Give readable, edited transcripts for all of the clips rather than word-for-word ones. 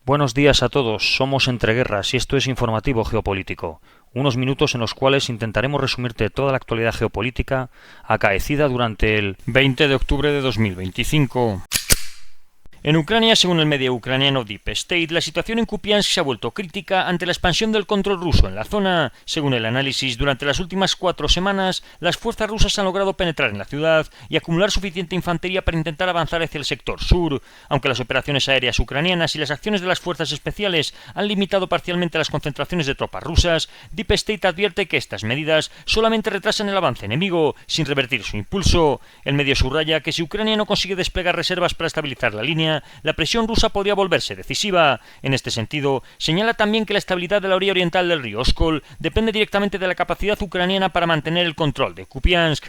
Buenos días a todos, somos Entreguerras y esto es Informativo Geopolítico, unos minutos en los cuales intentaremos resumirte toda la actualidad geopolítica acaecida durante el 20 de octubre de 2025. En Ucrania, según el medio ucraniano Deep State, la situación en Kupiansk se ha vuelto crítica ante la expansión del control ruso en la zona. Según el análisis, durante las últimas 4 semanas, las fuerzas rusas han logrado penetrar en la ciudad y acumular suficiente infantería para intentar avanzar hacia el sector sur. Aunque las operaciones aéreas ucranianas y las acciones de las fuerzas especiales han limitado parcialmente las concentraciones de tropas rusas, Deep State advierte que estas medidas solamente retrasan el avance enemigo, sin revertir su impulso. El medio subraya que si Ucrania no consigue desplegar reservas para estabilizar la línea, la presión rusa podría volverse decisiva. En este sentido, señala también que la estabilidad de la orilla oriental del río Oskol depende directamente de la capacidad ucraniana para mantener el control de Kupiansk.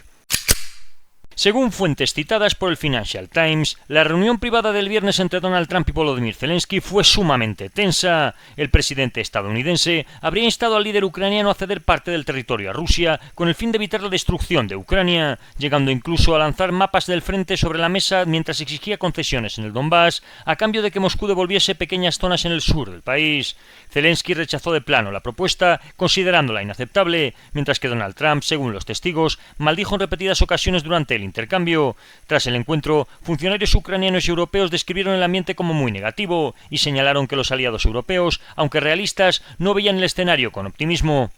Según fuentes citadas por el Financial Times, la reunión privada del viernes entre Donald Trump y Volodymyr Zelensky fue sumamente tensa. El presidente estadounidense habría instado al líder ucraniano a ceder parte del territorio a Rusia con el fin de evitar la destrucción de Ucrania, llegando incluso a lanzar mapas del frente sobre la mesa mientras exigía concesiones en el Donbass a cambio de que Moscú devolviese pequeñas zonas en el sur del país. Zelensky rechazó de plano la propuesta, considerándola inaceptable, mientras que Donald Trump, según los testigos, maldijo en repetidas ocasiones durante el intercambio. Tras el encuentro, funcionarios ucranianos y europeos describieron el ambiente como muy negativo y señalaron que los aliados europeos, aunque realistas, no veían el escenario con optimismo.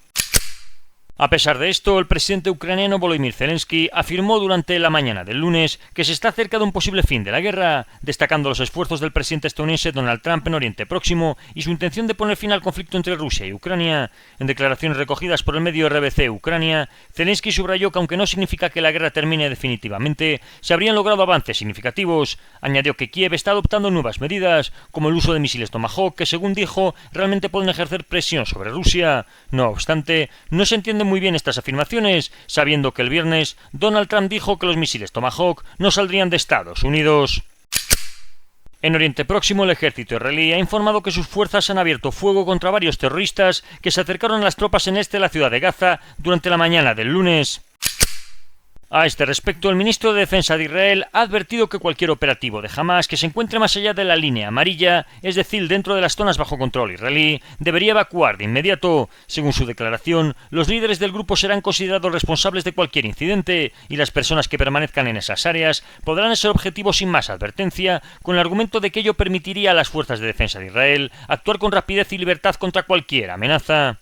A pesar de esto, el presidente ucraniano Volodymyr Zelensky afirmó durante la mañana del lunes que se está cerca de un posible fin de la guerra, destacando los esfuerzos del presidente estadounidense Donald Trump en Oriente Próximo y su intención de poner fin al conflicto entre Rusia y Ucrania. En declaraciones recogidas por el medio RBC Ucrania, Zelensky subrayó que aunque no significa que la guerra termine definitivamente, se habrían logrado avances significativos. Añadió que Kiev está adoptando nuevas medidas, como el uso de misiles Tomahawk, que según dijo, realmente pueden ejercer presión sobre Rusia. No obstante, no se entiende muy bien estas afirmaciones, sabiendo que el viernes Donald Trump dijo que los misiles Tomahawk no saldrían de Estados Unidos. En Oriente Próximo, el ejército israelí ha informado que sus fuerzas han abierto fuego contra varios terroristas que se acercaron a las tropas en este de la ciudad de Gaza durante la mañana del lunes. A este respecto, el ministro de Defensa de Israel ha advertido que cualquier operativo de Hamas que se encuentre más allá de la línea amarilla, es decir, dentro de las zonas bajo control israelí, debería evacuar de inmediato. Según su declaración, los líderes del grupo serán considerados responsables de cualquier incidente y las personas que permanezcan en esas áreas podrán ser objetivos sin más advertencia, con el argumento de que ello permitiría a las fuerzas de defensa de Israel actuar con rapidez y libertad contra cualquier amenaza.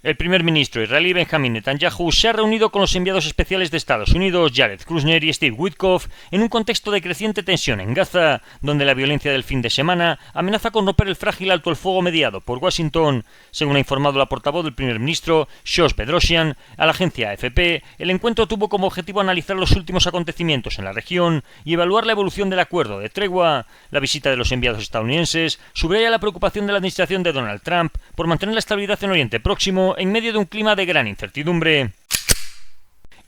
El primer ministro israelí Benjamin Netanyahu se ha reunido con los enviados especiales de Estados Unidos, Jared Kushner y Steve Witkoff, en un contexto de creciente tensión en Gaza, donde la violencia del fin de semana amenaza con romper el frágil alto el fuego mediado por Washington. Según ha informado la portavoz del primer ministro, Shosh Bedrosian, a la agencia AFP, el encuentro tuvo como objetivo analizar los últimos acontecimientos en la región y evaluar la evolución del acuerdo de tregua. La visita de los enviados estadounidenses subraya la preocupación de la administración de Donald Trump por mantener la estabilidad en Oriente Próximo en medio de un clima de gran incertidumbre.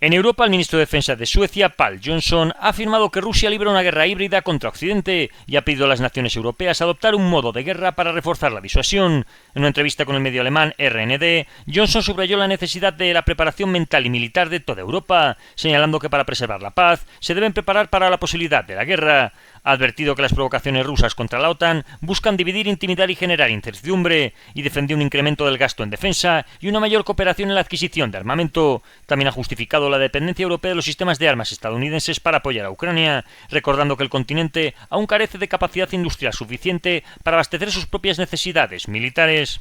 En Europa, el ministro de Defensa de Suecia, Pál Johnson, ha afirmado que Rusia libra una guerra híbrida contra Occidente y ha pedido a las naciones europeas adoptar un modo de guerra para reforzar la disuasión. En una entrevista con el medio alemán RND, Johnson subrayó la necesidad de la preparación mental y militar de toda Europa, señalando que para preservar la paz se deben preparar para la posibilidad de la guerra. Ha advertido que las provocaciones rusas contra la OTAN buscan dividir, intimidar y generar incertidumbre, y defendió un incremento del gasto en defensa y una mayor cooperación en la adquisición de armamento. También ha justificado la dependencia europea de los sistemas de armas estadounidenses para apoyar a Ucrania, recordando que el continente aún carece de capacidad industrial suficiente para abastecer sus propias necesidades militares.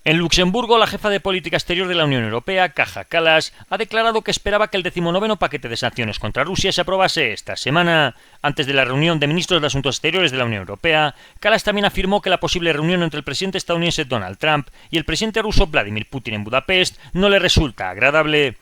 En Luxemburgo, la jefa de política exterior de la Unión Europea, Kaja Kallas, ha declarado que esperaba que el 19º paquete de sanciones contra Rusia se aprobase esta semana. Antes de la reunión de ministros de Asuntos Exteriores de la Unión Europea, Kallas también afirmó que la posible reunión entre el presidente estadounidense Donald Trump y el presidente ruso Vladimir Putin en Budapest no le resulta agradable.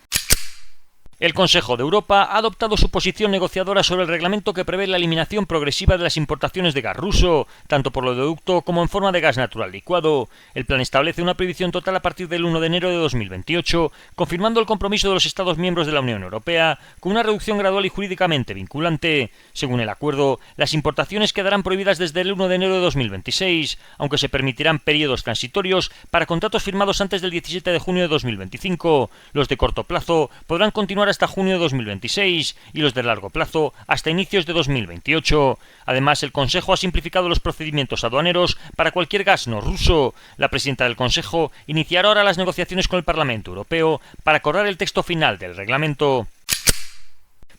El Consejo de Europa ha adoptado su posición negociadora sobre el reglamento que prevé la eliminación progresiva de las importaciones de gas ruso, tanto por oleoducto como en forma de gas natural licuado. El plan establece una prohibición total a partir del 1 de enero de 2028, confirmando el compromiso de los Estados miembros de la Unión Europea con una reducción gradual y jurídicamente vinculante. Según el acuerdo, las importaciones quedarán prohibidas desde el 1 de enero de 2026, aunque se permitirán periodos transitorios para contratos firmados antes del 17 de junio de 2025. Los de corto plazo podrán continuar hasta junio de 2026 y los de largo plazo hasta inicios de 2028. Además, el Consejo ha simplificado los procedimientos aduaneros para cualquier gas no ruso. La presidenta del Consejo iniciará ahora las negociaciones con el Parlamento Europeo para acordar el texto final del reglamento.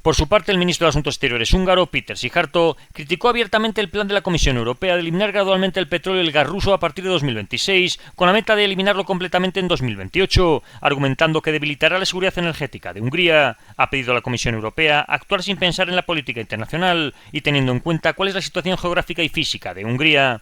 Por su parte, el ministro de Asuntos Exteriores húngaro, Péter Szijjártó, criticó abiertamente el plan de la Comisión Europea de eliminar gradualmente el petróleo y el gas ruso a partir de 2026, con la meta de eliminarlo completamente en 2028, argumentando que debilitará la seguridad energética de Hungría. Ha pedido a la Comisión Europea actuar sin pensar en la política internacional y teniendo en cuenta cuál es la situación geográfica y física de Hungría.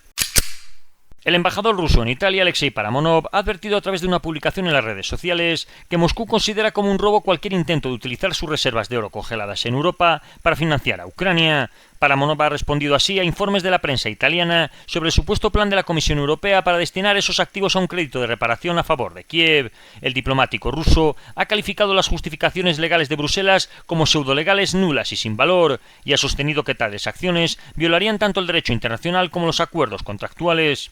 El embajador ruso en Italia, Alexei Paramonov, ha advertido a través de una publicación en las redes sociales que Moscú considera como un robo cualquier intento de utilizar sus reservas de oro congeladas en Europa para financiar a Ucrania. Paramonov ha respondido así a informes de la prensa italiana sobre el supuesto plan de la Comisión Europea para destinar esos activos a un crédito de reparación a favor de Kiev. El diplomático ruso ha calificado las justificaciones legales de Bruselas como pseudolegales, nulas y sin valor, y ha sostenido que tales acciones violarían tanto el derecho internacional como los acuerdos contractuales.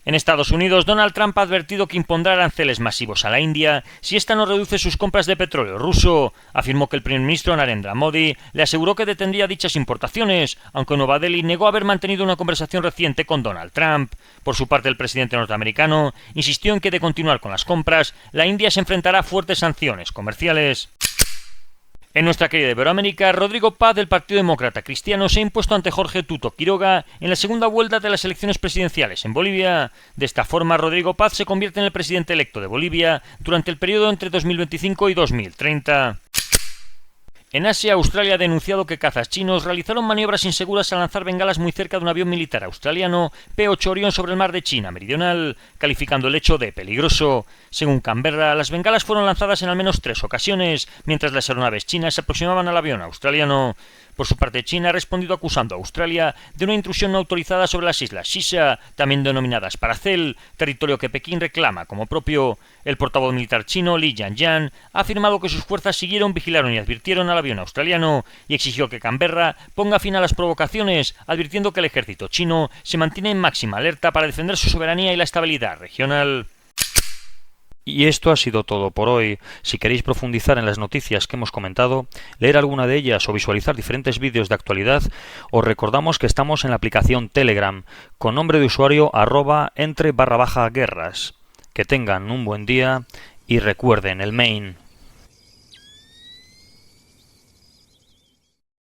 En Estados Unidos, Donald Trump ha advertido que impondrá aranceles masivos a la India si ésta no reduce sus compras de petróleo ruso. Afirmó que el primer ministro Narendra Modi le aseguró que detendría dichas importaciones, aunque Nueva Delhi negó haber mantenido una conversación reciente con Donald Trump. Por su parte, el presidente norteamericano insistió en que de continuar con las compras, la India se enfrentará a fuertes sanciones comerciales. En nuestra querida Iberoamérica, Rodrigo Paz del Partido Demócrata Cristiano se ha impuesto ante Jorge Tuto Quiroga en la segunda vuelta de las elecciones presidenciales en Bolivia. De esta forma, Rodrigo Paz se convierte en el presidente electo de Bolivia durante el periodo entre 2025 y 2030. En Asia, Australia ha denunciado que cazas chinos realizaron maniobras inseguras al lanzar bengalas muy cerca de un avión militar australiano P-8 Orion sobre el mar de China Meridional, calificando el hecho de peligroso. Según Canberra, las bengalas fueron lanzadas en al menos 3 ocasiones, mientras las aeronaves chinas se aproximaban al avión australiano. Por su parte, China ha respondido acusando a Australia de una intrusión no autorizada sobre las islas Shisha, también denominadas Paracel, territorio que Pekín reclama como propio. El portavoz militar chino, Li Yanyan, ha afirmado que sus fuerzas siguieron, vigilaron y advirtieron al avión australiano y exigió que Canberra ponga fin a las provocaciones, advirtiendo que el ejército chino se mantiene en máxima alerta para defender su soberanía y la estabilidad regional. Y esto ha sido todo por hoy. Si queréis profundizar en las noticias que hemos comentado, leer alguna de ellas o visualizar diferentes vídeos de actualidad, os recordamos que estamos en la aplicación Telegram, con nombre de usuario @entre_guerras. Que tengan un buen día y recuerden el main.